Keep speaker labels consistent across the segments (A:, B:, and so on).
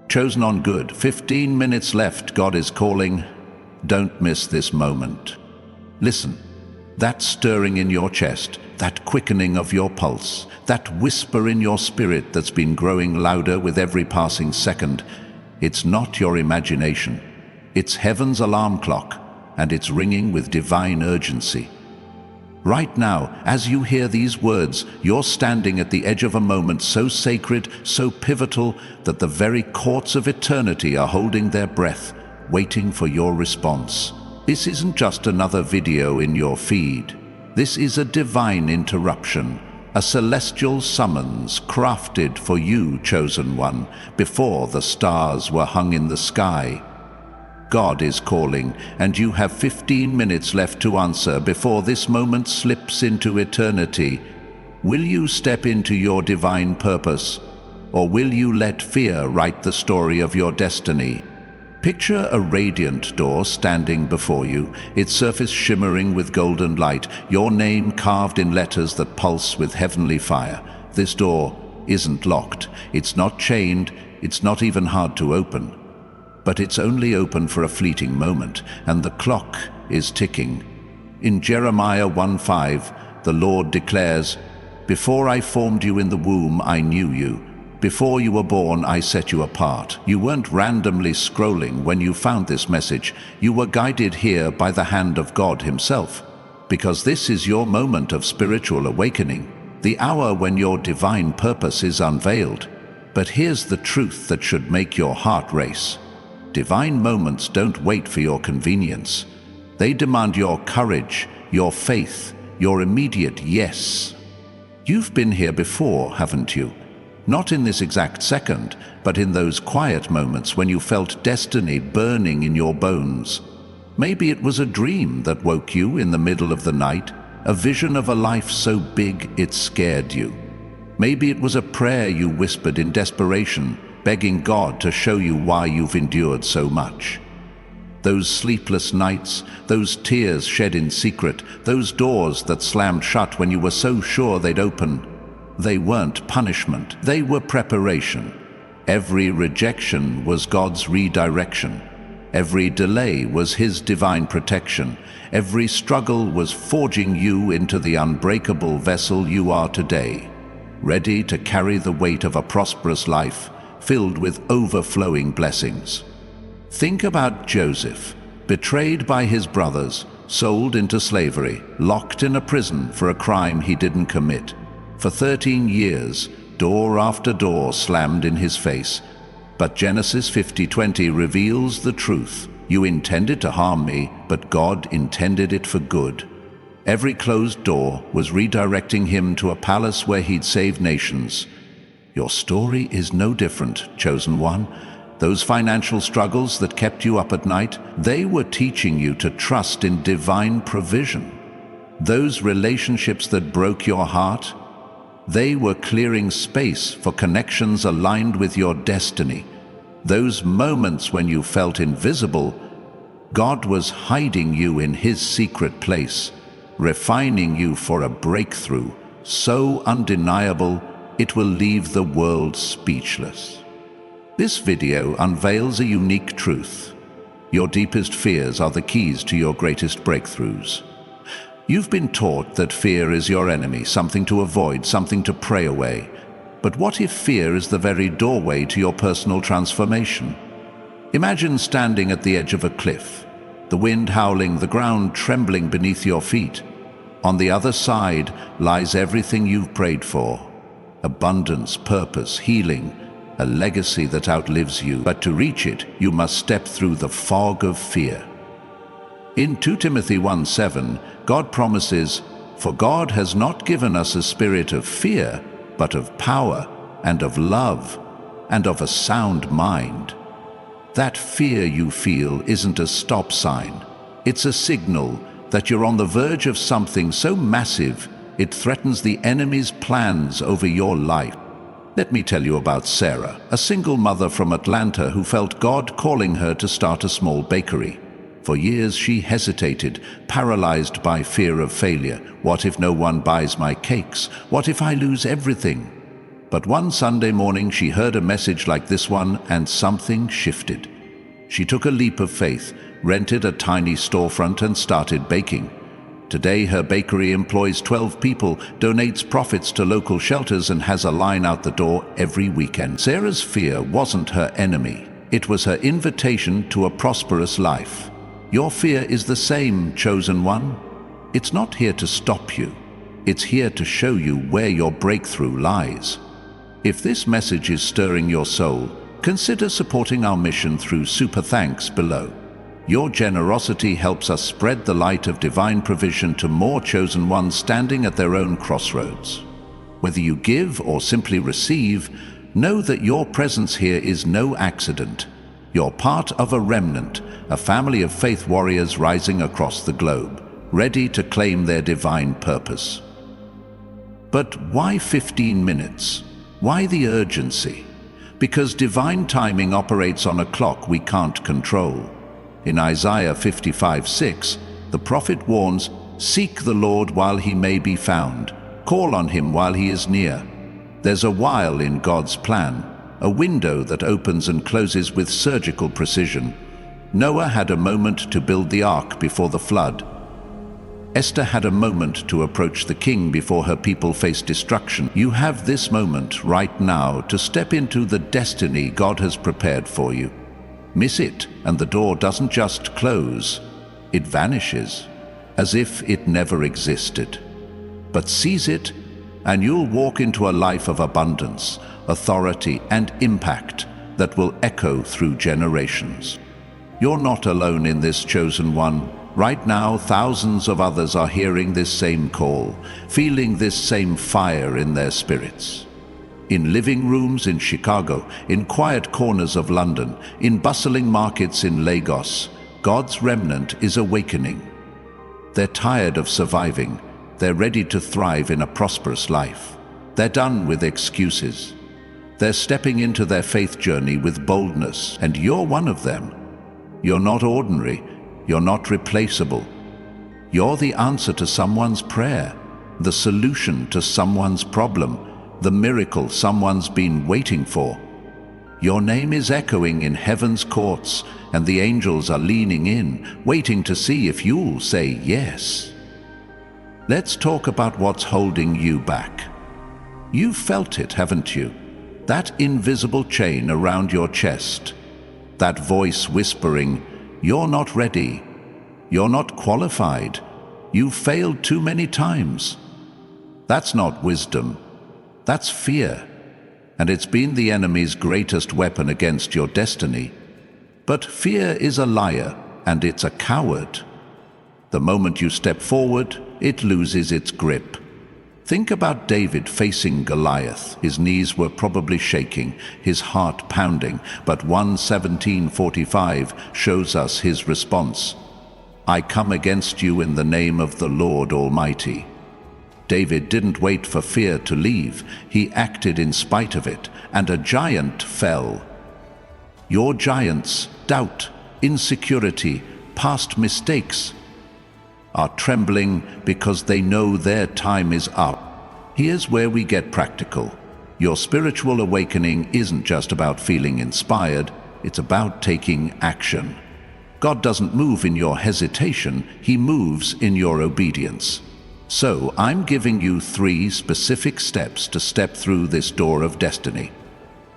A: Chosen on good, 15 minutes left, God is calling. Don't miss this moment. Listen, that stirring in your chest, that quickening of your pulse, that whisper in your spirit that's been growing louder with every passing second, it's not your imagination. It's heaven's alarm clock, and it's ringing with divine urgency. Right now, as you hear these words, you're standing at the edge of a moment so sacred, so pivotal, that the very courts of eternity are holding their breath, waiting for your response. This isn't just another video in your feed. This is a divine interruption, a celestial summons crafted for you, chosen one, before the stars were hung in the sky. God is calling, and you have 15 minutes left to answer before this moment slips into eternity. Will you step into your divine purpose, or will you let fear write the story of your destiny? Picture a radiant door standing before you, its surface shimmering with golden light, your name carved in letters that pulse with heavenly fire. This door isn't locked, it's not chained, it's not even hard to open. But it's only open for a fleeting moment, and the clock is ticking. In Jeremiah 1:5, the Lord declares, "Before I formed you in the womb, I knew you. Before you were born, I set you apart." You weren't randomly scrolling when you found this message. You were guided here by the hand of God Himself. Because this is your moment of spiritual awakening, the hour when your divine purpose is unveiled. But here's the truth that should make your heart race. Divine moments don't wait for your convenience. They demand your courage, your faith, your immediate yes. You've been here before, haven't you? Not in this exact second, but in those quiet moments when you felt destiny burning in your bones. Maybe it was a dream that woke you in the middle of the night, a vision of a life so big it scared you. Maybe it was a prayer you whispered in desperation, begging God to show you why you've endured so much. Those sleepless nights, those tears shed in secret, those doors that slammed shut when you were so sure they'd open, they weren't punishment, they were preparation. Every rejection was God's redirection. Every delay was His divine protection. Every struggle was forging you into the unbreakable vessel you are today, ready to carry the weight of a prosperous life, filled with overflowing blessings. Think about Joseph, betrayed by his brothers, sold into slavery, locked in a prison for a crime he didn't commit. For 13 years, door after door slammed in his face. But Genesis 50:20 reveals the truth. You intended to harm me, but God intended it for good. Every closed door was redirecting him to a palace where he'd save nations. Your story is no different, chosen one. Those financial struggles that kept you up at night, they were teaching you to trust in divine provision. Those relationships that broke your heart, they were clearing space for connections aligned with your destiny. Those moments when you felt invisible, God was hiding you in His secret place, refining you for a breakthrough so undeniable it will leave the world speechless. This video unveils a unique truth. Your deepest fears are the keys to your greatest breakthroughs. You've been taught that fear is your enemy, something to avoid, something to pray away. But what if fear is the very doorway to your personal transformation? Imagine standing at the edge of a cliff, the wind howling, the ground trembling beneath your feet. On the other side lies everything you've prayed for: abundance, purpose, healing, a legacy that outlives you. But to reach it, you must step through the fog of fear. In 2 Timothy 1:7, God promises, "For God has not given us a spirit of fear, but of power and of love and of a sound mind." That fear you feel isn't a stop sign. It's a signal that you're on the verge of something so massive it threatens the enemy's plans over your life. Let me tell you about Sarah, a single mother from Atlanta who felt God calling her to start a small bakery. For years she hesitated, paralyzed by fear of failure. What if no one buys my cakes? What if I lose everything? But one Sunday morning she heard a message like this one and something shifted. She took a leap of faith, rented a tiny storefront and started baking. Today her bakery employs 12 people, donates profits to local shelters and has a line out the door every weekend. Sarah's fear wasn't her enemy. It was her invitation to a prosperous life. Your fear is the same, chosen one. It's not here to stop you. It's here to show you where your breakthrough lies. If this message is stirring your soul, consider supporting our mission through Super Thanks below. Your generosity helps us spread the light of divine provision to more chosen ones standing at their own crossroads. Whether you give or simply receive, know that your presence here is no accident. You're part of a remnant, a family of faith warriors rising across the globe, ready to claim their divine purpose. But why 15 minutes? Why the urgency? Because divine timing operates on a clock we can't control. In Isaiah 55:6, the prophet warns, "Seek the Lord while he may be found. Call on him while he is near." There's a while in God's plan, a window that opens and closes with surgical precision. Noah had a moment to build the ark before the flood. Esther had a moment to approach the king before her people faced destruction. You have this moment right now to step into the destiny God has prepared for you. Miss it, and the door doesn't just close, it vanishes, as if it never existed. But seize it, and you'll walk into a life of abundance, authority, and impact that will echo through generations. You're not alone in this, chosen one. Right now, thousands of others are hearing this same call, feeling this same fire in their spirits. In living rooms in Chicago, in quiet corners of London, in bustling markets in Lagos, God's remnant is awakening. They're tired of surviving. They're ready to thrive in a prosperous life. They're done with excuses. They're stepping into their faith journey with boldness, and you're one of them. You're not ordinary. You're not replaceable. You're the answer to someone's prayer, the solution to someone's problem, the miracle someone's been waiting for. Your name is echoing in heaven's courts, and the angels are leaning in, waiting to see if you'll say yes. Let's talk about what's holding you back. You've felt it, haven't you? That invisible chain around your chest. That voice whispering, "You're not ready. You're not qualified. You've failed too many times." That's not wisdom. That's fear. And it's been the enemy's greatest weapon against your destiny. But fear is a liar, and it's a coward. The moment you step forward, it loses its grip. Think about David facing Goliath. His knees were probably shaking, his heart pounding, but 1:17:45 shows us his response. "I come against you in the name of the Lord Almighty." David didn't wait for fear to leave. He acted in spite of it, and a giant fell. Your giants, doubt, insecurity, past mistakes, are trembling because they know their time is up. Here's where we get practical. Your spiritual awakening isn't just about feeling inspired, it's about taking action. God doesn't move in your hesitation, He moves in your obedience. So I'm giving you 3 specific steps to step through this door of destiny.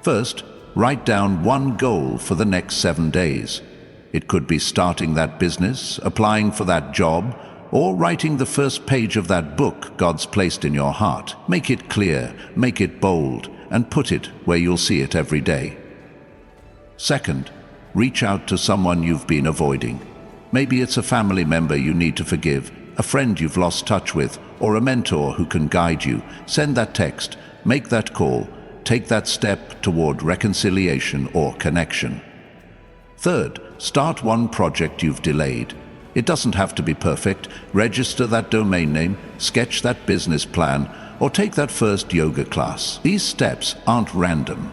A: First, write down one goal for the next 7 days. It could be starting that business, applying for that job, or writing the first page of that book God's placed in your heart. Make it clear, make it bold, and put it where you'll see it every day. Second, reach out to someone you've been avoiding. Maybe it's a family member you need to forgive, a friend you've lost touch with, or a mentor who can guide you. Send that text, make that call, take that step toward reconciliation or connection. Third, start one project you've delayed. It doesn't have to be perfect. Register that domain name, sketch that business plan, or take that first yoga class. These steps aren't random.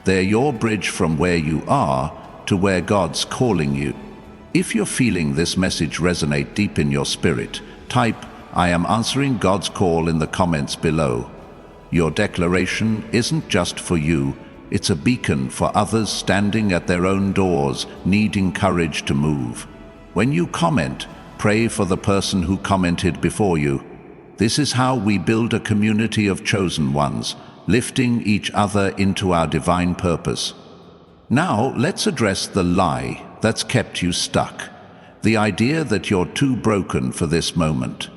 A: They're your bridge from where you are to where God's calling you. If you're feeling this message resonate deep in your spirit, type, "I am answering God's call" in the comments below. Your declaration isn't just for you, it's a beacon for others standing at their own doors, needing courage to move. When you comment, pray for the person who commented before you. This is how we build a community of chosen ones, lifting each other into our divine purpose. Now, let's address the lie that's kept you stuck. The idea that you're too broken for this moment.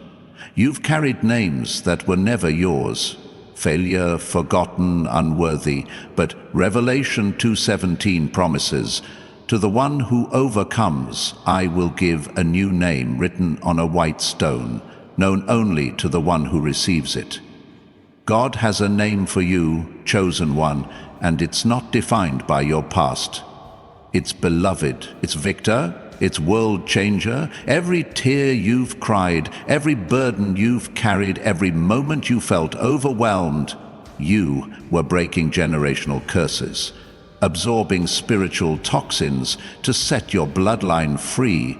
A: You've carried names that were never yours. Failure, forgotten, unworthy. But Revelation 2:17 promises, "To the one who overcomes, I will give a new name written on a white stone, known only to the one who receives it." God has a name for you, chosen one, and it's not defined by your past. It's beloved, it's victor, it's world changer. Every tear you've cried, every burden you've carried, every moment you felt overwhelmed, you were breaking generational curses, absorbing spiritual toxins to set your bloodline free.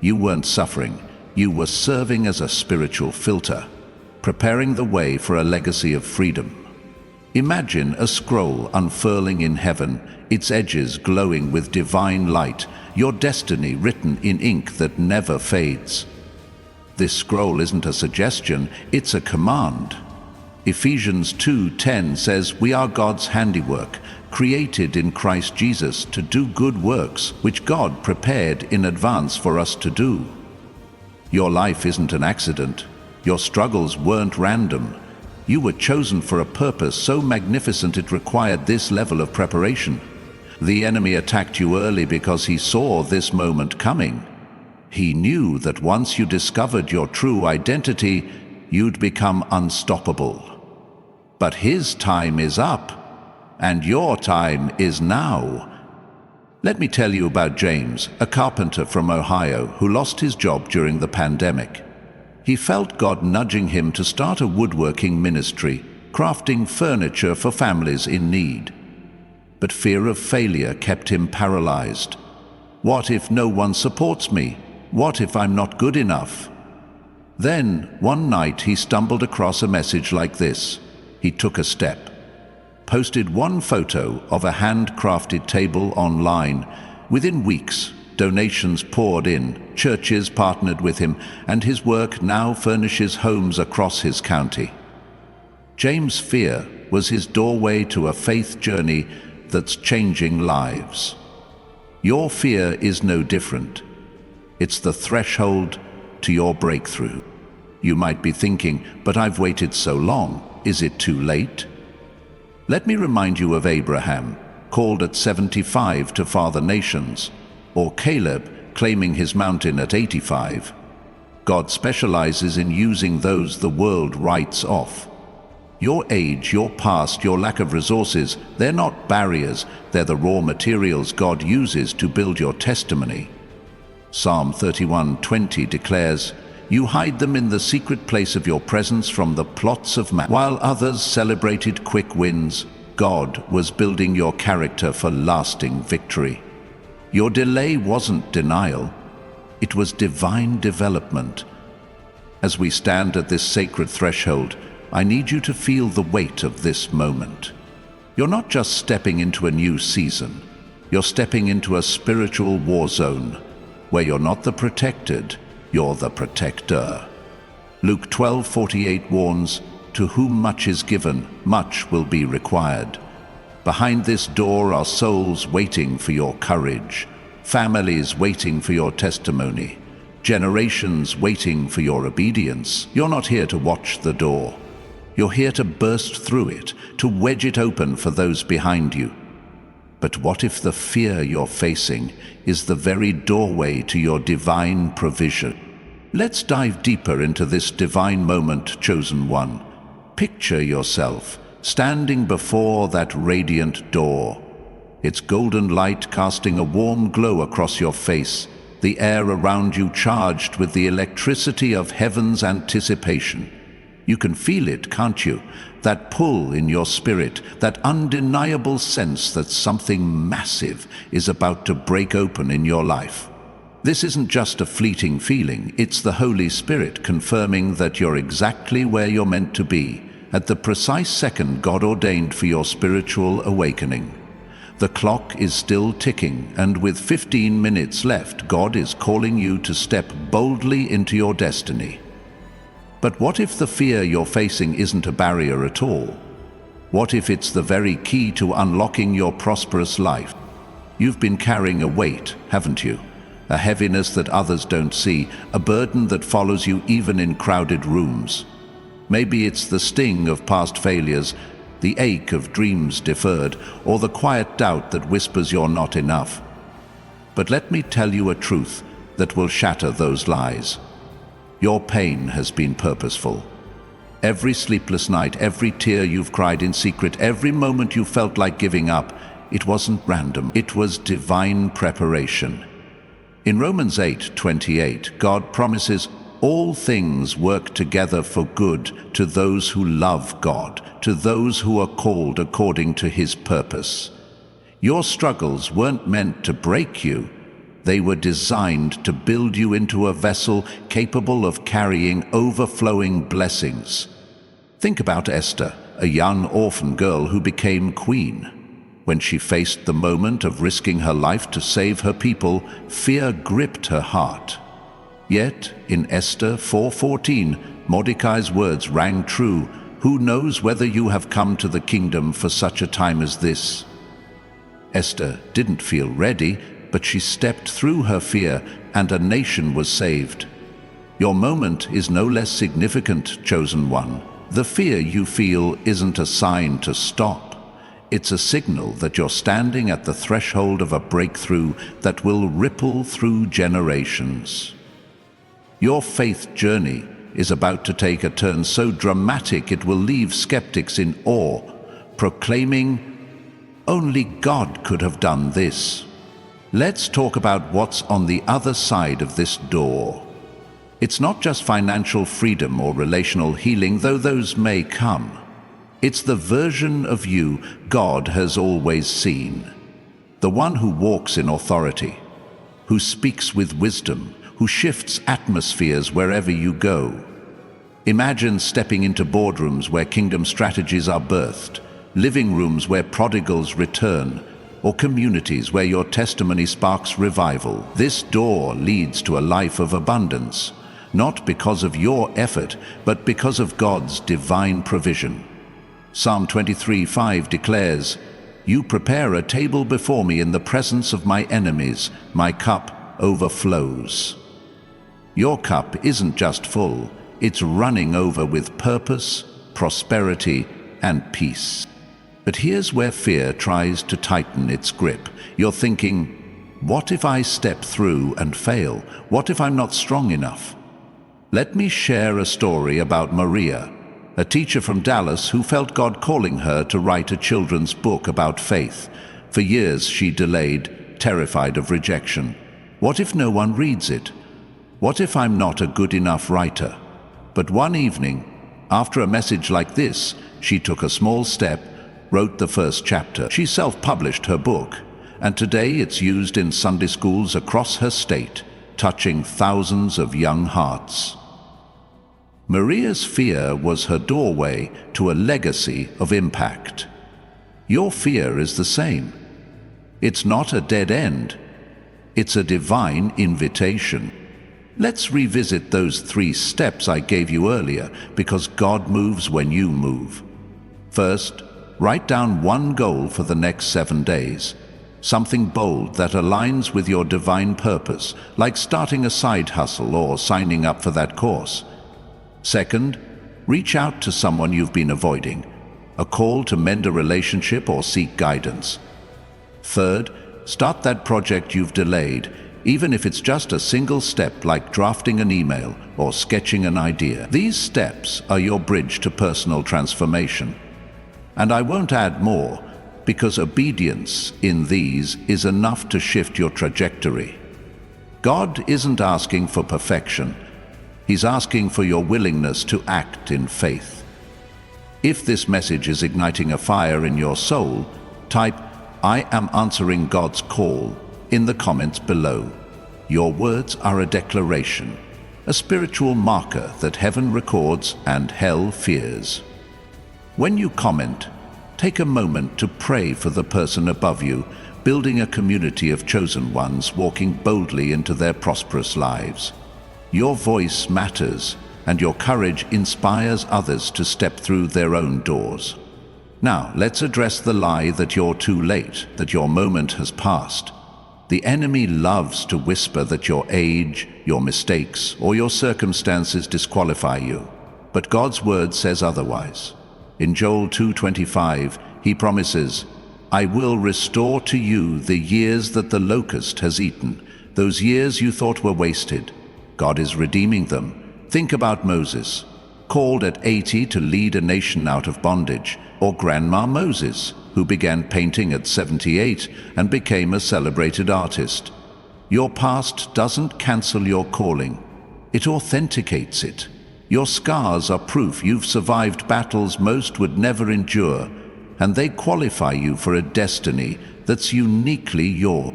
A: You weren't suffering, you were serving as a spiritual filter, preparing the way for a legacy of freedom. Imagine a scroll unfurling in heaven, its edges glowing with divine light, your destiny written in ink that never fades. This scroll isn't a suggestion, it's a command. Ephesians 2:10 says, "We are God's handiwork, created in Christ Jesus to do good works, which God prepared in advance for us to do." Your life isn't an accident. Your struggles weren't random. You were chosen for a purpose so magnificent it required this level of preparation. The enemy attacked you early because he saw this moment coming. He knew that once you discovered your true identity, you'd become unstoppable. But his time is up, and your time is now. Let me tell you about James, a carpenter from Ohio who lost his job during the pandemic. He felt God nudging him to start a woodworking ministry, crafting furniture for families in need. But fear of failure kept him paralyzed. What if no one supports me? What if I'm not good enough? Then, one night, he stumbled across a message like this. He took a step, posted one photo of a handcrafted table online. Within weeks, donations poured in, churches partnered with him, and his work now furnishes homes across his county. James' fear was his doorway to a faith journey that's changing lives. Your fear is no different. It's the threshold to your breakthrough. You might be thinking, but I've waited so long. Is it too late? Let me remind you of Abraham, called at 75 to father nations, or Caleb claiming his mountain at 85. God specializes in using those the world writes off. Your age, your past, your lack of resources, they're not barriers, they're the raw materials God uses to build your testimony. Psalm 31:20 declares, "You hide them in the secret place of your presence from the plots of man." While others celebrated quick wins, God was building your character for lasting victory. Your delay wasn't denial, it was divine development. As we stand at this sacred threshold, I need you to feel the weight of this moment. You're not just stepping into a new season, you're stepping into a spiritual war zone, where you're not the protected, you're the protector. Luke 12:48 warns, "To whom much is given, much will be required." Behind this door are souls waiting for your courage, families waiting for your testimony, generations waiting for your obedience. You're not here to watch the door. You're here to burst through it, to wedge it open for those behind you. But what if the fear you're facing is the very doorway to your divine provision? Let's dive deeper into this divine moment, chosen one. Picture yourself standing before that radiant door. Its golden light casting a warm glow across your face, the air around you charged with the electricity of heaven's anticipation. You can feel it, can't you? That pull in your spirit, that undeniable sense that something massive is about to break open in your life. This isn't just a fleeting feeling, it's the Holy Spirit confirming that you're exactly where you're meant to be, at the precise second God ordained for your spiritual awakening. The clock is still ticking, and with 15 minutes left, God is calling you to step boldly into your destiny. But what if the fear you're facing isn't a barrier at all? What if it's the very key to unlocking your prosperous life? You've been carrying a weight, haven't you? A heaviness that others don't see, a burden that follows you even in crowded rooms. Maybe it's the sting of past failures, the ache of dreams deferred, or the quiet doubt that whispers you're not enough. But let me tell you a truth that will shatter those lies. Your pain has been purposeful. Every sleepless night, every tear you've cried in secret, every moment you felt like giving up, it wasn't random, it was divine preparation. In Romans 8:28, God promises, "All things work together for good to those who love God, to those who are called according to His purpose." Your struggles weren't meant to break you. They were designed to build you into a vessel capable of carrying overflowing blessings. Think about Esther, a young orphan girl who became queen. When she faced the moment of risking her life to save her people, fear gripped her heart. Yet, in Esther 4:14, Mordecai's words rang true, "Who knows whether you have come to the kingdom for such a time as this?" Esther didn't feel ready, but she stepped through her fear, and a nation was saved. Your moment is no less significant, chosen one. The fear you feel isn't a sign to stop. It's a signal that you're standing at the threshold of a breakthrough that will ripple through generations. Your faith journey is about to take a turn so dramatic it will leave skeptics in awe, proclaiming, "Only God could have done this." Let's talk about what's on the other side of this door. It's not just financial freedom or relational healing, though those may come. It's the version of you God has always seen. The one who walks in authority, who speaks with wisdom, who shifts atmospheres wherever you go. Imagine stepping into boardrooms where kingdom strategies are birthed, living rooms where prodigals return, or communities where your testimony sparks revival. This door leads to a life of abundance, not because of your effort, but because of God's divine provision. Psalm 23:5 declares, "You prepare a table before me in the presence of my enemies. My cup overflows." Your cup isn't just full, it's running over with purpose, prosperity, and peace. But here's where fear tries to tighten its grip. You're thinking, what if I step through and fail? What if I'm not strong enough? Let me share a story about Maria, a teacher from Dallas who felt God calling her to write a children's book about faith. For years she delayed, terrified of rejection. What if no one reads it? What if I'm not a good enough writer? But one evening, after a message like this, she took a small step, wrote the first chapter. She self-published her book, and today it's used in Sunday schools across her state, touching thousands of young hearts. Maria's fear was her doorway to a legacy of impact. Your fear is the same. It's not a dead end. It's a divine invitation. Let's revisit those 3 steps I gave you earlier, because God moves when you move. First, write down one goal for the next 7 days. Something bold that aligns with your divine purpose, like starting a side hustle or signing up for that course. Second, reach out to someone you've been avoiding, a call to mend a relationship or seek guidance. Third, start that project you've delayed, even if it's just a single step like drafting an email or sketching an idea. These steps are your bridge to personal transformation. And I won't add more, because obedience in these is enough to shift your trajectory. God isn't asking for perfection. He's asking for your willingness to act in faith. If this message is igniting a fire in your soul, type, "I am answering God's call," in the comments below. Your words are a declaration, a spiritual marker that heaven records and hell fears. When you comment, take a moment to pray for the person above you, building a community of chosen ones walking boldly into their prosperous lives. Your voice matters, and your courage inspires others to step through their own doors. Now, let's address the lie that you're too late, that your moment has passed. The enemy loves to whisper that your age, your mistakes, or your circumstances disqualify you. But God's word says otherwise. In Joel 2:25, he promises, "I will restore to you the years that the locust has eaten, those years you thought were wasted." God is redeeming them. Think about Moses, called at 80 to lead a nation out of bondage, or Grandma Moses, who began painting at 78 and became a celebrated artist. Your past doesn't cancel your calling, it authenticates it. Your scars are proof you've survived battles most would never endure, and they qualify you for a destiny that's uniquely yours.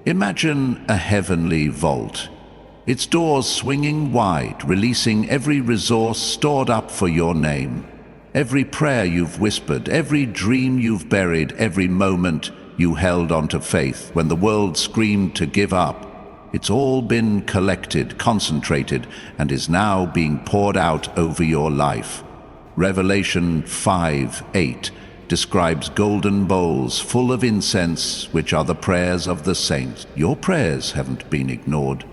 A: Imagine a heavenly vault, its doors swinging wide, releasing every resource stored up for your name. Every prayer you've whispered, every dream you've buried, every moment you held onto faith when the world screamed to give up. It's all been collected, concentrated, and is now being poured out over your life. Revelation 5:8 describes golden bowls full of incense, which are the prayers of the saints. Your prayers haven't been ignored.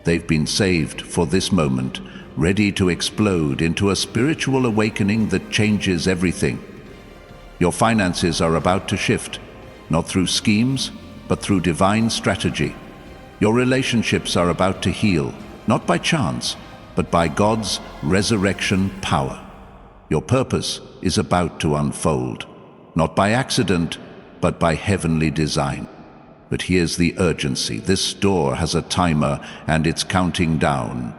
A: They've been saved for this moment, ready to explode into a spiritual awakening that changes everything. Your finances are about to shift, not through schemes, but through divine strategy. Your relationships are about to heal, not by chance, but by God's resurrection power. Your purpose is about to unfold, not by accident, but by heavenly design. But here's the urgency. This door has a timer, and it's counting down.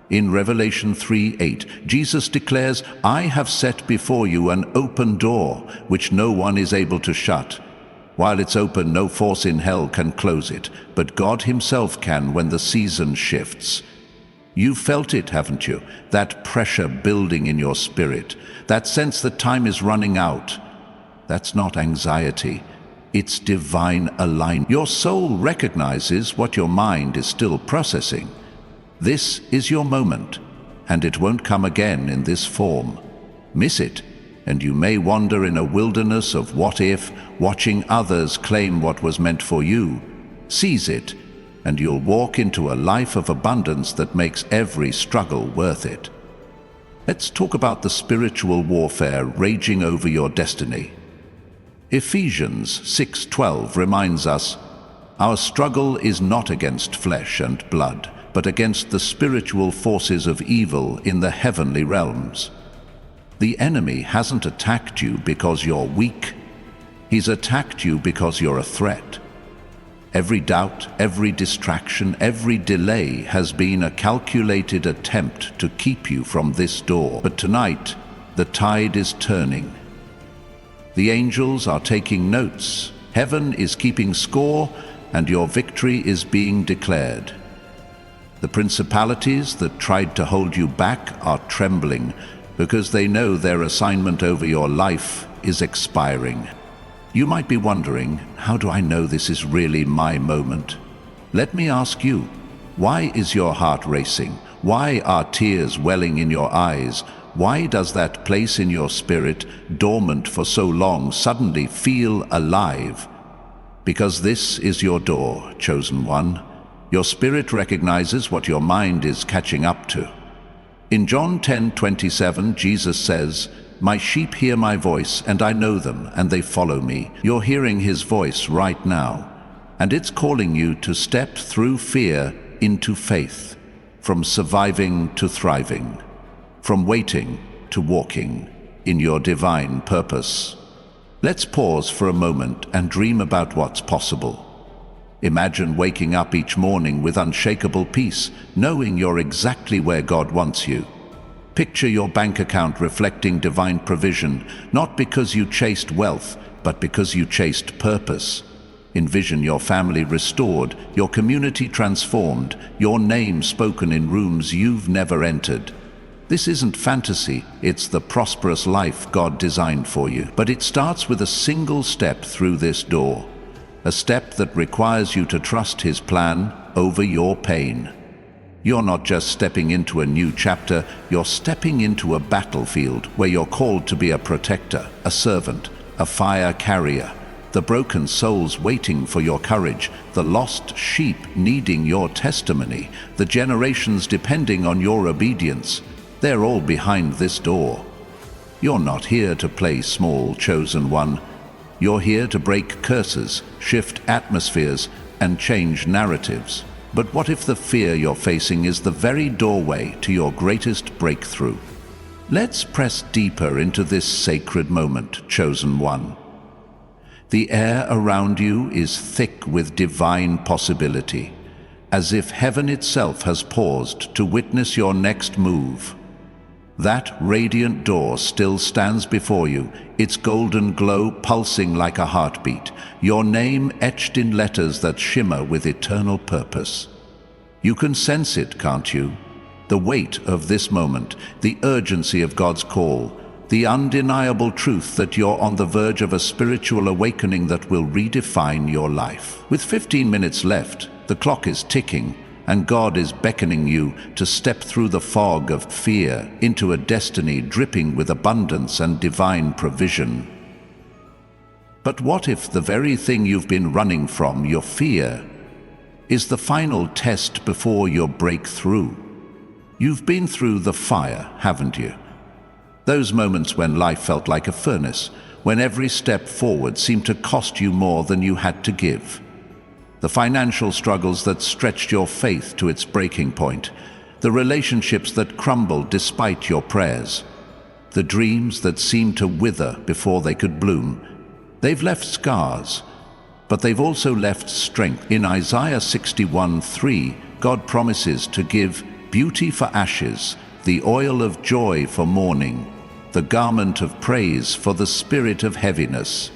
A: In Revelation 3:8, Jesus declares, "I have set before you an open door, which no one is able to shut." While it's open, no force in hell can close it, but God himself can when the season shifts. You've felt it, haven't you? That pressure building in your spirit, that sense that time is running out. That's not anxiety. It's divine alignment. Your soul recognizes what your mind is still processing. This is your moment, and it won't come again in this form. Miss it, and you may wander in a wilderness of what if, watching others claim what was meant for you. Seize it, and you'll walk into a life of abundance that makes every struggle worth it. Let's talk about the spiritual warfare raging over your destiny. Ephesians 6:12 reminds us, "Our struggle is not against flesh and blood, but against the spiritual forces of evil in the heavenly realms." The enemy hasn't attacked you because you're weak. He's attacked you because you're a threat. Every doubt, every distraction, every delay has been a calculated attempt to keep you from this door. But tonight, the tide is turning. The angels are taking notes. Heaven is keeping score, and your victory is being declared. The principalities that tried to hold you back are trembling because they know their assignment over your life is expiring. You might be wondering, how do I know this is really my moment? Let me ask you, why is your heart racing? Why are tears welling in your eyes? Why does that place in your spirit, dormant for so long, suddenly feel alive? Because this is your door, chosen one. Your spirit recognizes what your mind is catching up to. In John 10:27, Jesus says, "My sheep hear my voice, and I know them, and they follow me." You're hearing his voice right now, and it's calling you to step through fear into faith, from surviving to thriving, from waiting to walking in your divine purpose. Let's pause for a moment and dream about what's possible. Imagine waking up each morning with unshakable peace, knowing you're exactly where God wants you. Picture your bank account reflecting divine provision, not because you chased wealth, but because you chased purpose. Envision your family restored, your community transformed, your name spoken in rooms you've never entered. This isn't fantasy, it's the prosperous life God designed for you. But it starts with a single step through this door, a step that requires you to trust His plan over your pain. You're not just stepping into a new chapter, you're stepping into a battlefield where you're called to be a protector, a servant, a fire carrier, the broken souls waiting for your courage, the lost sheep needing your testimony, the generations depending on your obedience. They're all behind this door. You're not here to play small, chosen one. You're here to break curses, shift atmospheres, and change narratives. But what if the fear you're facing is the very doorway to your greatest breakthrough? Let's press deeper into this sacred moment, chosen one. The air around you is thick with divine possibility, as if heaven itself has paused to witness your next move. That radiant door still stands before you, its golden glow pulsing like a heartbeat, your name etched in letters that shimmer with eternal purpose. You can sense it, can't you? The weight of this moment, the urgency of God's call, the undeniable truth that you're on the verge of a spiritual awakening that will redefine your life. With 15 minutes left, the clock is ticking, and God is beckoning you to step through the fog of fear into a destiny dripping with abundance and divine provision. But what if the very thing you've been running from, your fear, is the final test before your breakthrough? You've been through the fire, haven't you? Those moments when life felt like a furnace, when every step forward seemed to cost you more than you had to give. The financial struggles that stretched your faith to its breaking point, the relationships that crumbled despite your prayers, the dreams that seemed to wither before they could bloom. They've left scars, but they've also left strength. In Isaiah 61:3, God promises to give beauty for ashes, the oil of joy for mourning, the garment of praise for the spirit of heaviness.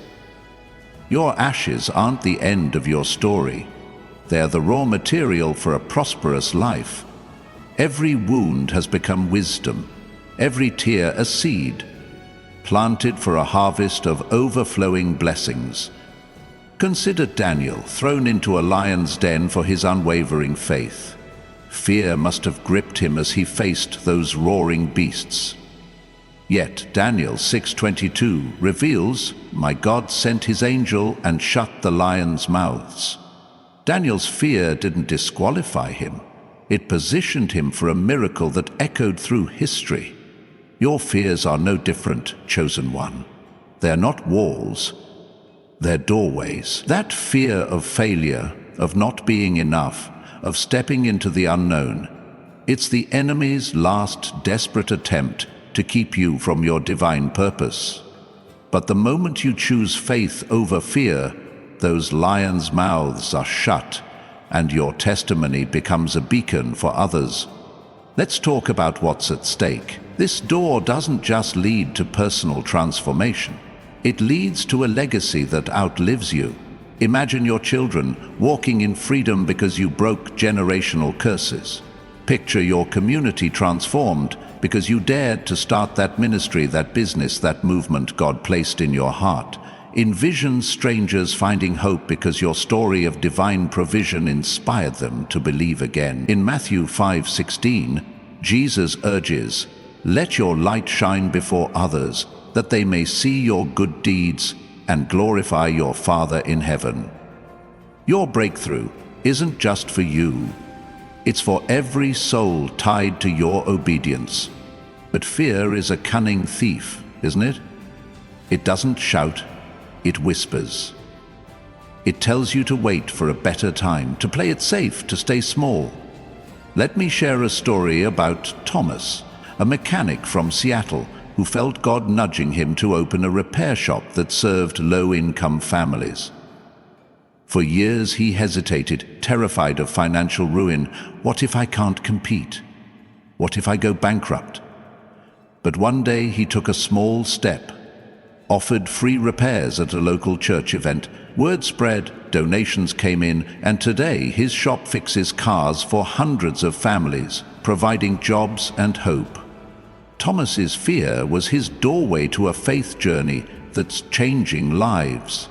A: Your ashes aren't the end of your story. They're the raw material for a prosperous life. Every wound has become wisdom, every tear a seed, planted for a harvest of overflowing blessings. Consider Daniel, thrown into a lion's den for his unwavering faith. Fear must have gripped him as he faced those roaring beasts. Yet Daniel 6:22 reveals, "My God sent his angel and shut the lions' mouths." Daniel's fear didn't disqualify him. It positioned him for a miracle that echoed through history. Your fears are no different, chosen one. They're not walls, they're doorways. That fear of failure, of not being enough, of stepping into the unknown, it's the enemy's last desperate attempt to keep you from your divine purpose. But the moment you choose faith over fear, those lions' mouths are shut, and your testimony becomes a beacon for others. Let's talk about what's at stake. This door doesn't just lead to personal transformation. It leads to a legacy that outlives you. Imagine your children walking in freedom because you broke generational curses. Picture your community transformed because you dared to start that ministry, that business, that movement God placed in your heart. Envision strangers finding hope because your story of divine provision inspired them to believe again. In Matthew 5:16, Jesus urges, "Let your light shine before others, that they may see your good deeds and glorify your Father in heaven." Your breakthrough isn't just for you. It's for every soul tied to your obedience. But fear is a cunning thief, isn't it? It doesn't shout, it whispers. It tells you to wait for a better time, to play it safe, to stay small. Let me share a story about Thomas, a mechanic from Seattle who felt God nudging him to open a repair shop that served low-income families. For years he hesitated, terrified of financial ruin. What if I can't compete? What if I go bankrupt? But one day he took a small step, offered free repairs at a local church event. Word spread, donations came in, and today his shop fixes cars for hundreds of families, providing jobs and hope. Thomas's fear was his doorway to a faith journey that's changing lives.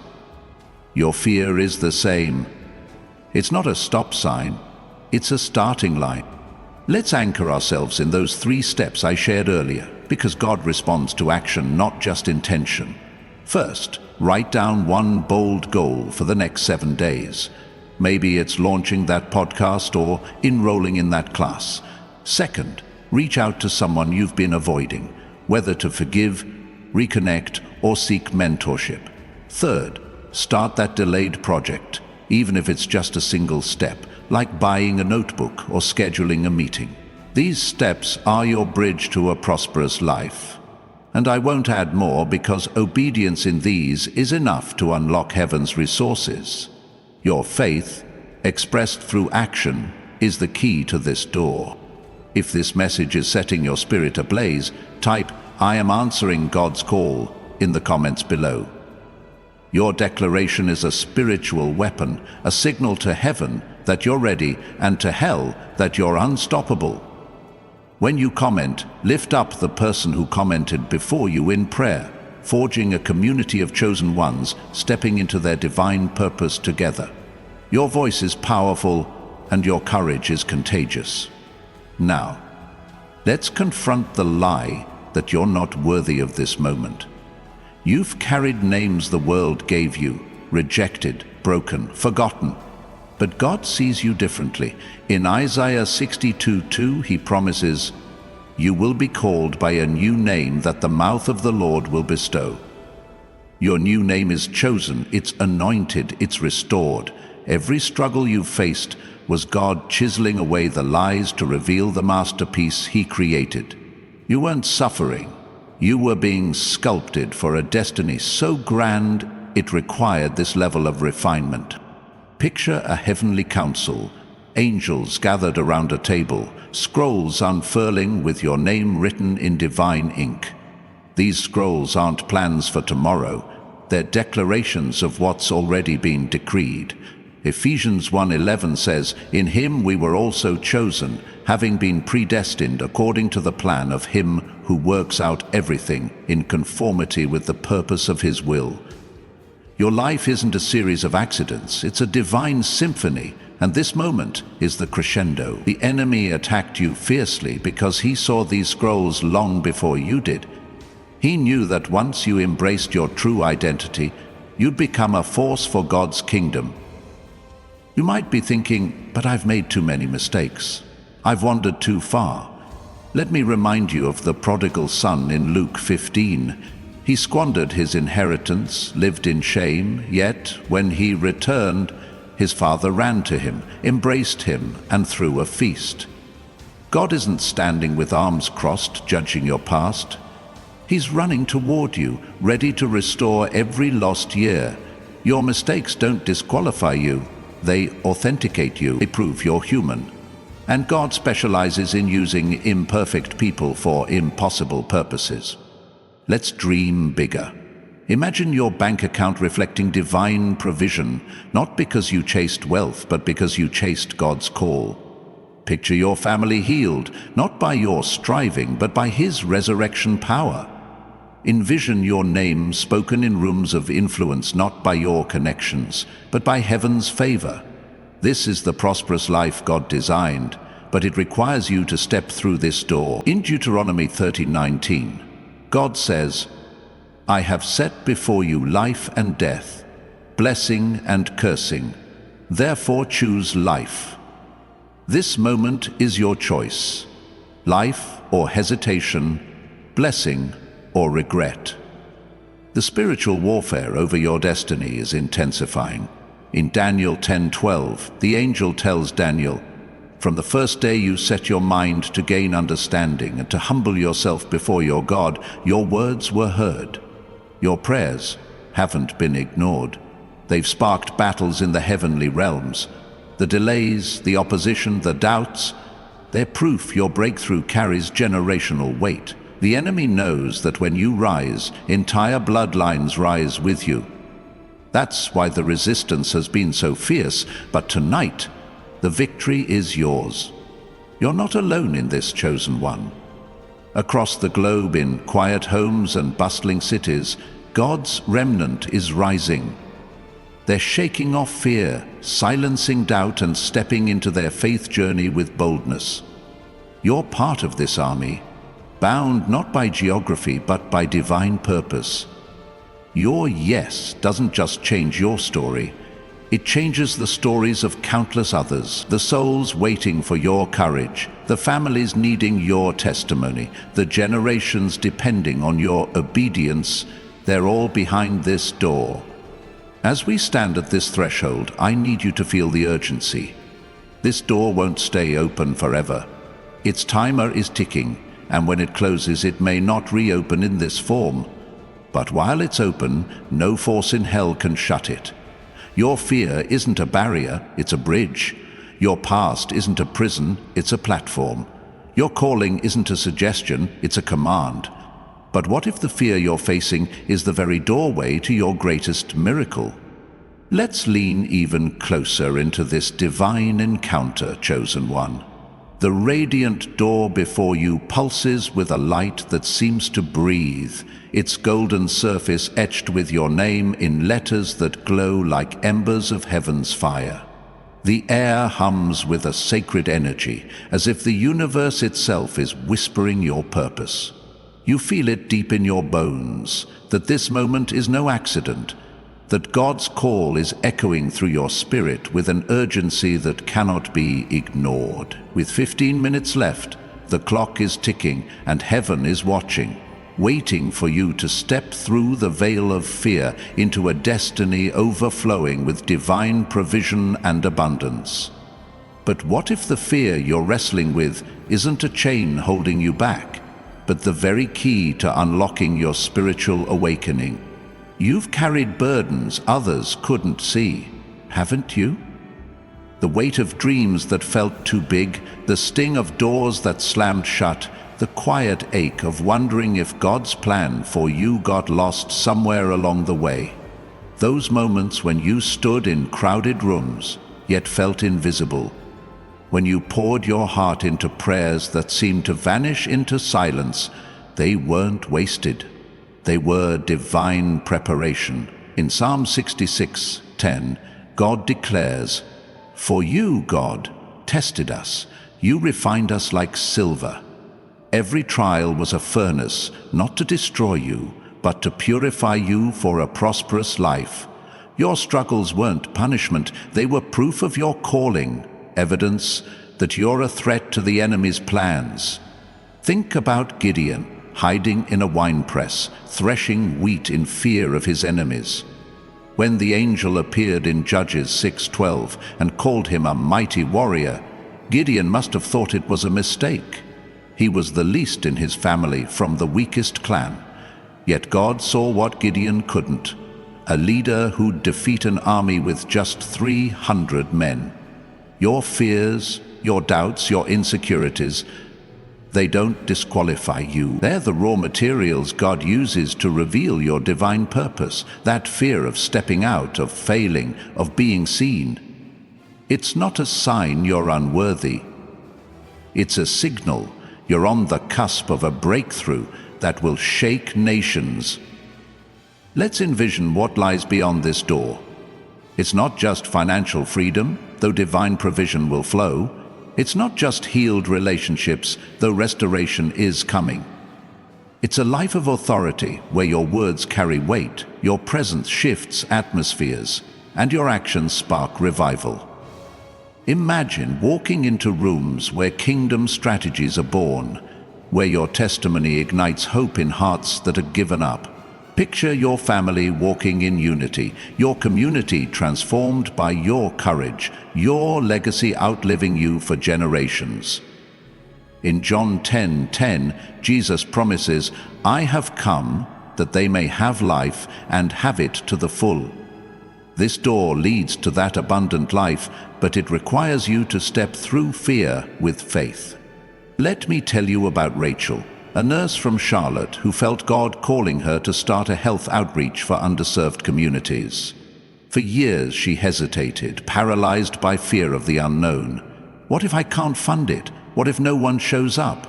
A: Your fear is the same. It's not a stop sign, it's a starting line. Let's anchor ourselves in those 3 steps I shared earlier, because God responds to action, not just intention. First, write down one bold goal for the next 7 days. Maybe it's launching that podcast or enrolling in that class. Second, reach out to someone you've been avoiding, whether to forgive, reconnect, or seek mentorship. Third, start that delayed project, even if it's just a single step, like buying a notebook or scheduling a meeting. These steps are your bridge to a prosperous life. And I won't add more, because obedience in these is enough to unlock heaven's resources. Your faith, expressed through action, is the key to this door. If this message is setting your spirit ablaze, type "I am answering God's call" in the comments below. Your declaration is a spiritual weapon, a signal to heaven that you're ready and to hell that you're unstoppable. When you comment, lift up the person who commented before you in prayer, forging a community of chosen ones, stepping into their divine purpose together. Your voice is powerful and your courage is contagious. Now, let's confront the lie that you're not worthy of this moment. You've carried names the world gave you, rejected, broken, forgotten. But God sees you differently. In Isaiah 62:2, he promises, "You will be called by a new name that the mouth of the Lord will bestow." Your new name is chosen, it's anointed, it's restored. Every struggle you've faced was God chiseling away the lies to reveal the masterpiece he created. You weren't suffering. You were being sculpted for a destiny so grand it required this level of refinement. Picture a heavenly council, angels gathered around a table, scrolls unfurling with your name written in divine ink. These scrolls aren't plans for tomorrow, they're declarations of what's already been decreed. Ephesians 1:11 says, "In him we were also chosen, having been predestined according to the plan of him who works out everything in conformity with the purpose of his will." Your life isn't a series of accidents, it's a divine symphony, and this moment is the crescendo. The enemy attacked you fiercely because he saw these scrolls long before you did. He knew that once you embraced your true identity, you'd become a force for God's kingdom. You might be thinking, "But I've made too many mistakes. I've wandered too far." Let me remind you of the prodigal son in Luke 15. He squandered his inheritance, lived in shame, yet when he returned, his father ran to him, embraced him, and threw a feast. God isn't standing with arms crossed, judging your past. He's running toward you, ready to restore every lost year. Your mistakes don't disqualify you. They authenticate you. They prove you're human. And God specializes in using imperfect people for impossible purposes. Let's dream bigger. Imagine your bank account reflecting divine provision, not because you chased wealth, but because you chased God's call. Picture your family healed, not by your striving, but by his resurrection power. Envision your name spoken in rooms of influence, not by your connections, but by heaven's favor. This is the prosperous life God designed, but it requires you to step through this door. In Deuteronomy 30:19, God says, "I have set before you life and death, blessing and cursing. Therefore choose life." This moment is your choice. Life or hesitation, blessing or regret. The spiritual warfare over your destiny is intensifying. In Daniel 10:12, the angel tells Daniel, "From the first day you set your mind to gain understanding and to humble yourself before your God, your words were heard. Your prayers haven't been ignored. They've sparked battles in the heavenly realms. The delays, the opposition, the doubts, they're proof your breakthrough carries generational weight. The enemy knows that when you rise, entire bloodlines rise with you. That's why the resistance has been so fierce, but tonight, the victory is yours. You're not alone in this, chosen one. Across the globe, in quiet homes and bustling cities, God's remnant is rising. They're shaking off fear, silencing doubt, and stepping into their faith journey with boldness. You're part of this army, bound not by geography but by divine purpose. Your yes doesn't just change your story, it changes the stories of countless others, the souls waiting for your courage, the families needing your testimony, the generations depending on your obedience. They're all behind this door. As we stand at this threshold, I need you to feel the urgency. This door won't stay open forever. Its timer is ticking, and when it closes, it may not reopen in this form. But while it's open, no force in hell can shut it. Your fear isn't a barrier, it's a bridge. Your past isn't a prison, it's a platform. Your calling isn't a suggestion, it's a command. But what if the fear you're facing is the very doorway to your greatest miracle? Let's lean even closer into this divine encounter, chosen one. The radiant door before you pulses with a light that seems to breathe, its golden surface etched with your name in letters that glow like embers of heaven's fire. The air hums with a sacred energy, as if the universe itself is whispering your purpose. You feel it deep in your bones, that this moment is no accident, that God's call is echoing through your spirit with an urgency that cannot be ignored. With 15 minutes left, the clock is ticking and heaven is watching, waiting for you to step through the veil of fear into a destiny overflowing with divine provision and abundance. But what if the fear you're wrestling with isn't a chain holding you back, but the very key to unlocking your spiritual awakening? You've carried burdens others couldn't see, haven't you? The weight of dreams that felt too big, the sting of doors that slammed shut, the quiet ache of wondering if God's plan for you got lost somewhere along the way. Those moments when you stood in crowded rooms, yet felt invisible. When you poured your heart into prayers that seemed to vanish into silence, they weren't wasted. They were divine preparation. In Psalm 66:10, God declares, "For you, God, tested us. You refined us like silver." Every trial was a furnace, not to destroy you, but to purify you for a prosperous life. Your struggles weren't punishment, they were proof of your calling, evidence that you're a threat to the enemy's plans. Think about Gideon, hiding in a winepress, threshing wheat in fear of his enemies. When the angel appeared in Judges 6:12 and called him a mighty warrior, Gideon must have thought it was a mistake. He was the least in his family, from the weakest clan. Yet God saw what Gideon couldn't, a leader who'd defeat an army with just 300 men. Your fears, your doubts, your insecurities, they don't disqualify you. They're the raw materials God uses to reveal your divine purpose, that fear of stepping out, of failing, of being seen. It's not a sign you're unworthy. It's a signal you're on the cusp of a breakthrough that will shake nations. Let's envision what lies beyond this door. It's not just financial freedom, though divine provision will flow. It's not just healed relationships, though restoration is coming. It's a life of authority where your words carry weight, your presence shifts atmospheres, and your actions spark revival. Imagine walking into rooms where kingdom strategies are born, where your testimony ignites hope in hearts that are given up. Picture your family walking in unity, your community transformed by your courage, your legacy outliving you for generations. In John 10:10, Jesus promises, "I have come that they may have life and have it to the full." This door leads to that abundant life, but it requires you to step through fear with faith. Let me tell you about Rachel, a nurse from Charlotte who felt God calling her to start a health outreach for underserved communities. For years she hesitated, paralyzed by fear of the unknown. What if I can't fund it? What if no one shows up?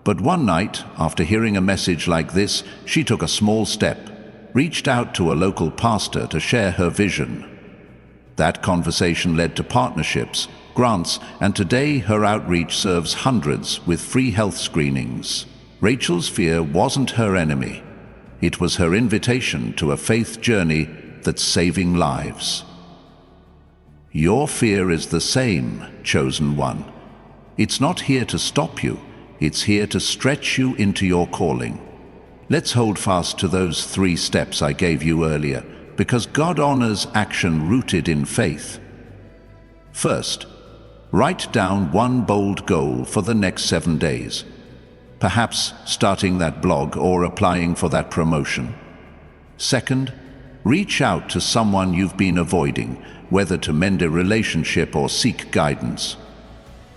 A: But one night, after hearing a message like this, she took a small step, reached out to a local pastor to share her vision. That conversation led to partnerships, grants, and today her outreach serves hundreds with free health screenings. Rachel's fear wasn't her enemy. It was her invitation to a faith journey that's saving lives. Your fear is the same, chosen one. It's not here to stop you. It's here to stretch you into your calling. Let's hold fast to those 3 steps I gave you earlier, because God honors action rooted in faith. First, write down one bold goal for the next 7 days. Perhaps starting that blog or applying for that promotion. Second, reach out to someone you've been avoiding, whether to mend a relationship or seek guidance.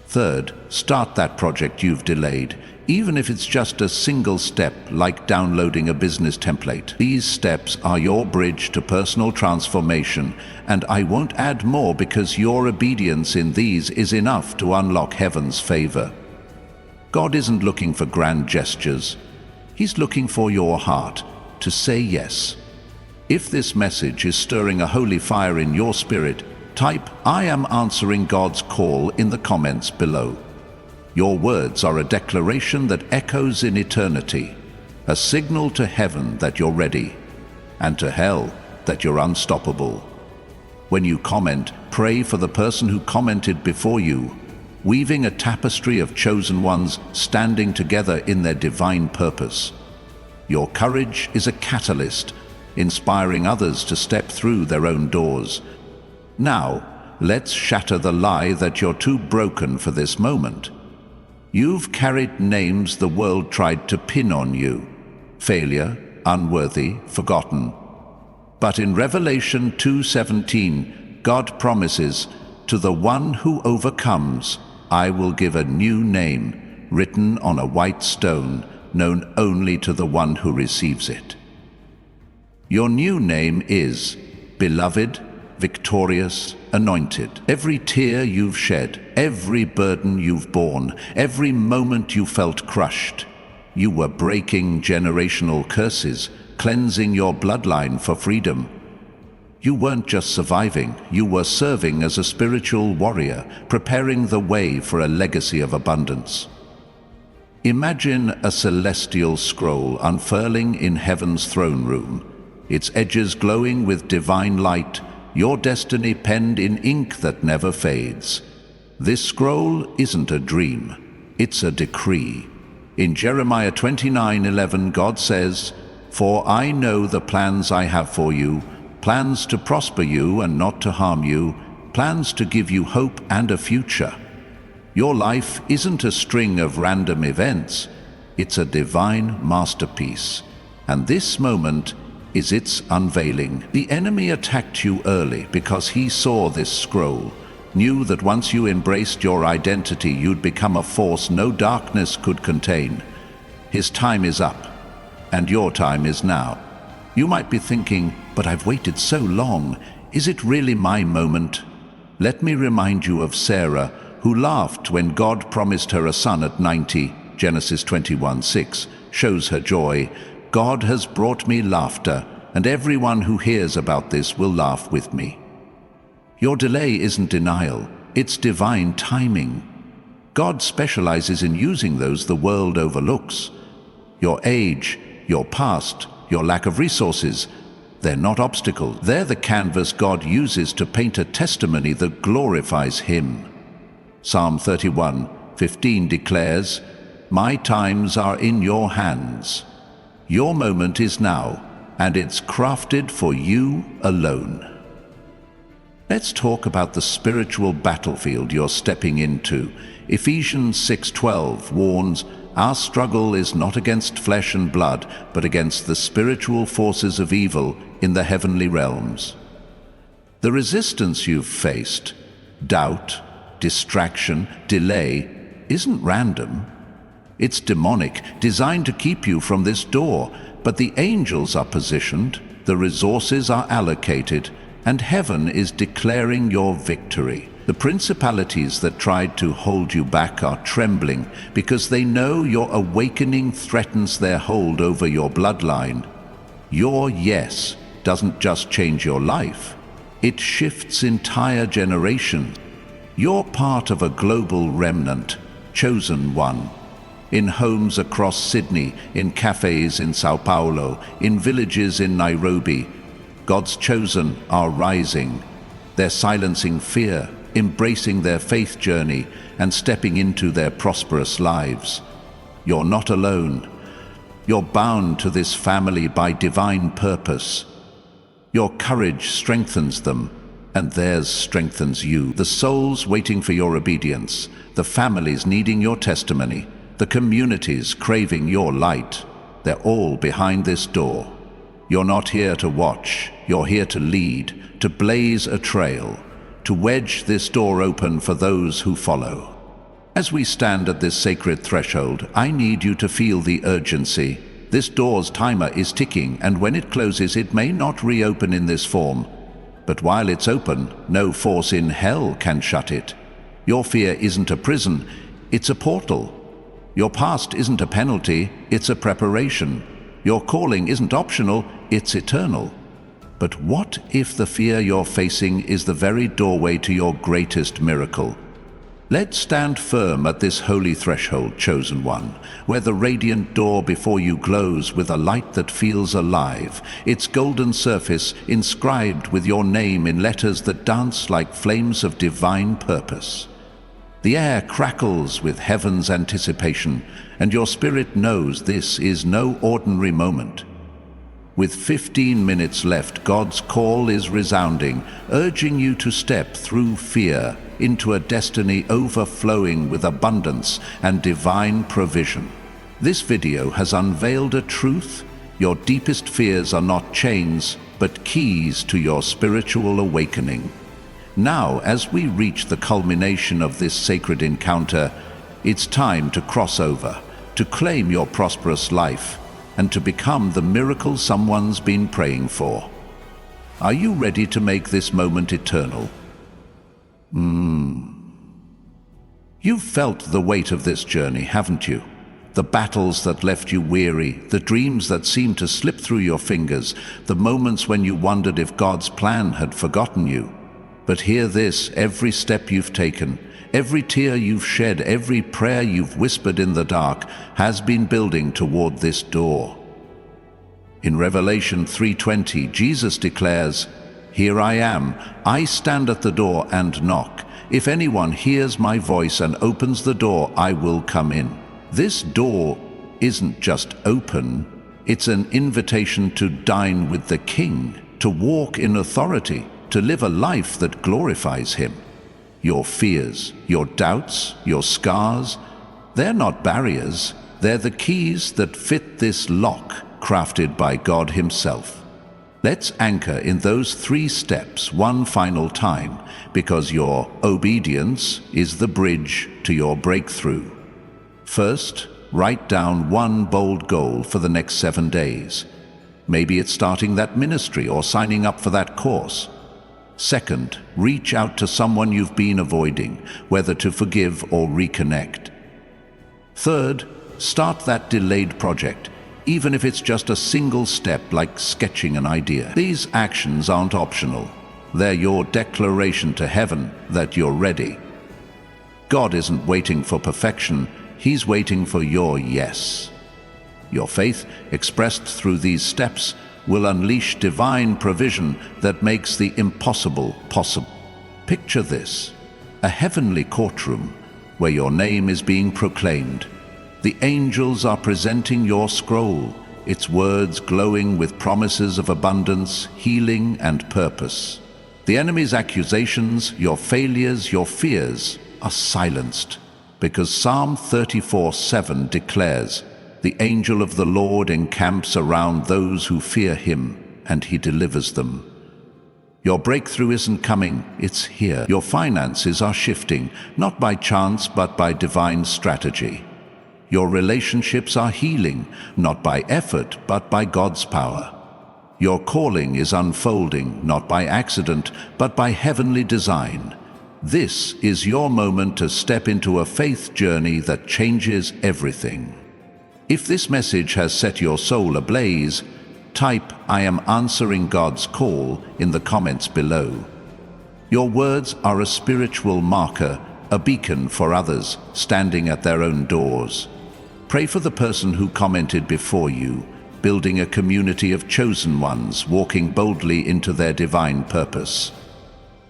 A: Third, start that project you've delayed, even if it's just a single step like downloading a business template. These steps are your bridge to personal transformation, and I won't add more because your obedience in these is enough to unlock heaven's favor. God isn't looking for grand gestures. He's looking for your heart to say yes. If this message is stirring a holy fire in your spirit, type "I am answering God's call" in the comments below. Your words are a declaration that echoes in eternity, a signal to heaven that you're ready, and to hell that you're unstoppable. When you comment, pray for the person who commented before you, weaving a tapestry of chosen ones standing together in their divine purpose. Your courage is a catalyst, inspiring others to step through their own doors. Now, let's shatter the lie that you're too broken for this moment. You've carried names the world tried to pin on you: failure, unworthy, forgotten. But in Revelation 2:17, God promises, "To the one who overcomes, I will give a new name, written on a white stone, known only to the one who receives it." Your new name is Beloved, Victorious, Anointed. Every tear you've shed, every burden you've borne, every moment you felt crushed, you were breaking generational curses, cleansing your bloodline for freedom. You weren't just surviving, you were serving as a spiritual warrior, preparing the way for a legacy of abundance. Imagine a celestial scroll unfurling in heaven's throne room, its edges glowing with divine light, your destiny penned in ink that never fades. This scroll isn't a dream, it's a decree. In Jeremiah 29:11, God says, "For I know the plans I have for you, plans to prosper you and not to harm you, plans to give you hope and a future." Your life isn't a string of random events, it's a divine masterpiece. And this moment is its unveiling. The enemy attacked you early because he saw this scroll, knew that once you embraced your identity, you'd become a force no darkness could contain. His time is up, and your time is now. You might be thinking, "But I've waited so long. Is it really my moment?" Let me remind you of Sarah, who laughed when God promised her a son at 90. Genesis 21:6 shows her joy. "God has brought me laughter, and everyone who hears about this will laugh with me." Your delay isn't denial, it's divine timing. God specializes in using those the world overlooks. Your age, your past, your lack of resources, they're not obstacles. They're the canvas God uses to paint a testimony that glorifies Him. Psalm 31:15 declares, "My times are in your hands." Your moment is now, and it's crafted for you alone. Let's talk about the spiritual battlefield you're stepping into. Ephesians 6:12 warns, "Our struggle is not against flesh and blood, but against the spiritual forces of evil in the heavenly realms." The resistance you've faced, doubt, distraction, delay, isn't random. It's demonic, designed to keep you from this door, but the angels are positioned, the resources are allocated, and heaven is declaring your victory. The principalities that tried to hold you back are trembling because they know your awakening threatens their hold over your bloodline. Your yes doesn't just change your life, it shifts entire generations. You're part of a global remnant, chosen one. In homes across Sydney, in cafes in Sao Paulo, in villages in Nairobi, God's chosen are rising. They're silencing fear, embracing their faith journey, and stepping into their prosperous lives. You're not alone. You're bound to this family by divine purpose. Your courage strengthens them, and theirs strengthens you. The souls waiting for your obedience, the families needing your testimony, the communities craving your light, they're all behind this door. You're not here to watch, you're here to lead, to blaze a trail, to wedge this door open for those who follow. As we stand at this sacred threshold, I need you to feel the urgency. This door's timer is ticking, and when it closes, it may not reopen in this form. But while it's open, no force in hell can shut it. Your fear isn't a prison, it's a portal. Your past isn't a penalty, it's a preparation. Your calling isn't optional, it's eternal. But what if the fear you're facing is the very doorway to your greatest miracle? Let's stand firm at this holy threshold, chosen one, where the radiant door before you glows with a light that feels alive, its golden surface inscribed with your name in letters that dance like flames of divine purpose. The air crackles with heaven's anticipation, and your spirit knows this is no ordinary moment. With 15 minutes left, God's call is resounding, urging you to step through fear into a destiny overflowing with abundance and divine provision. This video has unveiled a truth: your deepest fears are not chains, but keys to your spiritual awakening. Now, as we reach the culmination of this sacred encounter, it's time to cross over, to claim your prosperous life, and to become the miracle someone's been praying for. Are you ready to make this moment eternal? You've felt the weight of this journey, haven't you? The battles that left you weary, the dreams that seemed to slip through your fingers, the moments when you wondered if God's plan had forgotten you. But hear this: every step you've taken, every tear you've shed, every prayer you've whispered in the dark has been building toward this door. In Revelation 3:20, Jesus declares, "Here I am, I stand at the door and knock. If anyone hears my voice and opens the door, I will come in." This door isn't just open, it's an invitation to dine with the King, to walk in authority, to live a life that glorifies Him. Your fears, your doubts, your scars, they're not barriers, they're the keys that fit this lock crafted by God Himself. Let's anchor in those 3 steps one final time, because your obedience is the bridge to your breakthrough. First, write down one bold goal for the next 7 days. Maybe it's starting that ministry or signing up for that course. Second, reach out to someone you've been avoiding, whether to forgive or reconnect. Third, start that delayed project, even if it's just a single step like sketching an idea. These actions aren't optional. They're your declaration to heaven that you're ready. God isn't waiting for perfection, He's waiting for your yes. Your faith, expressed through these steps, will unleash divine provision that makes the impossible possible. Picture this: a heavenly courtroom where your name is being proclaimed. The angels are presenting your scroll, its words glowing with promises of abundance, healing, and purpose. The enemy's accusations, your failures, your fears are silenced, because Psalm 34:7 declares, "The angel of the Lord encamps around those who fear Him, and He delivers them." Your breakthrough isn't coming, it's here. Your finances are shifting, not by chance, but by divine strategy. Your relationships are healing, not by effort, but by God's power. Your calling is unfolding, not by accident, but by heavenly design. This is your moment to step into a faith journey that changes everything. If this message has set your soul ablaze, type "I am answering God's call" in the comments below. Your words are a spiritual marker, a beacon for others standing at their own doors. Pray for the person who commented before you, building a community of chosen ones walking boldly into their divine purpose.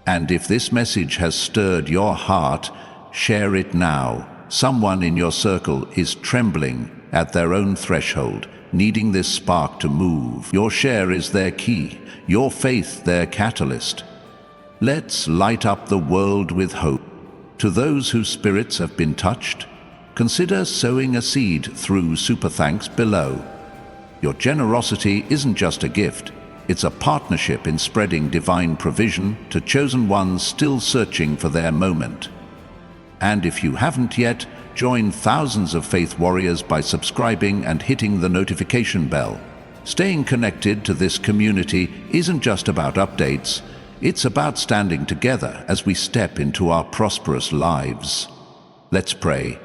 A: And if this message has stirred your heart, share it now. Someone in your circle is trembling at their own threshold, needing this spark to move. Your share is their key, your faith their catalyst. Let's light up the world with hope. To those whose spirits have been touched, consider sowing a seed through Super Thanks below. Your generosity isn't just a gift, it's a partnership in spreading divine provision to chosen ones still searching for their moment. And if you haven't yet, join thousands of faith warriors by subscribing and hitting the notification bell. Staying connected to this community isn't just about updates, it's about standing together as we step into our prosperous lives. Let's pray.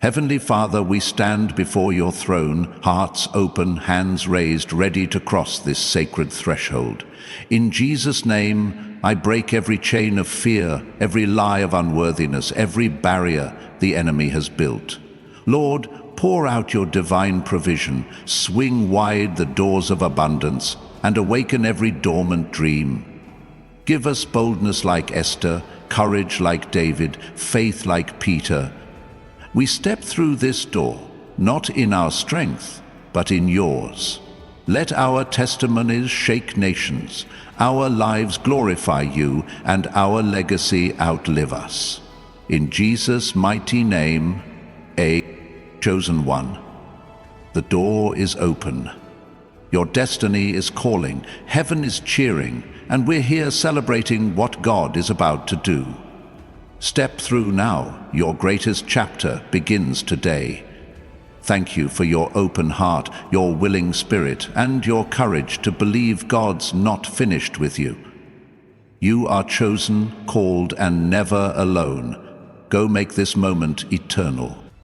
A: Heavenly Father, we stand before your throne, hearts open, hands raised, ready to cross this sacred threshold. In Jesus' name, I break every chain of fear, every lie of unworthiness, every barrier the enemy has built. Lord, pour out your divine provision, swing wide the doors of abundance, and awaken every dormant dream. Give us boldness like Esther, courage like David, faith like Peter. We step through this door, not in our strength, but in yours. Let our testimonies shake nations, our lives glorify you, and our legacy outlive us. In Jesus' mighty name, Chosen One, the door is open. Your destiny is calling, heaven is cheering, and we're here celebrating what God is about to do. Step through now, your greatest chapter begins today. Thank you for your open heart, your willing spirit, and your courage to believe God's not finished with you. You are chosen, called, and never alone. Go make this moment eternal.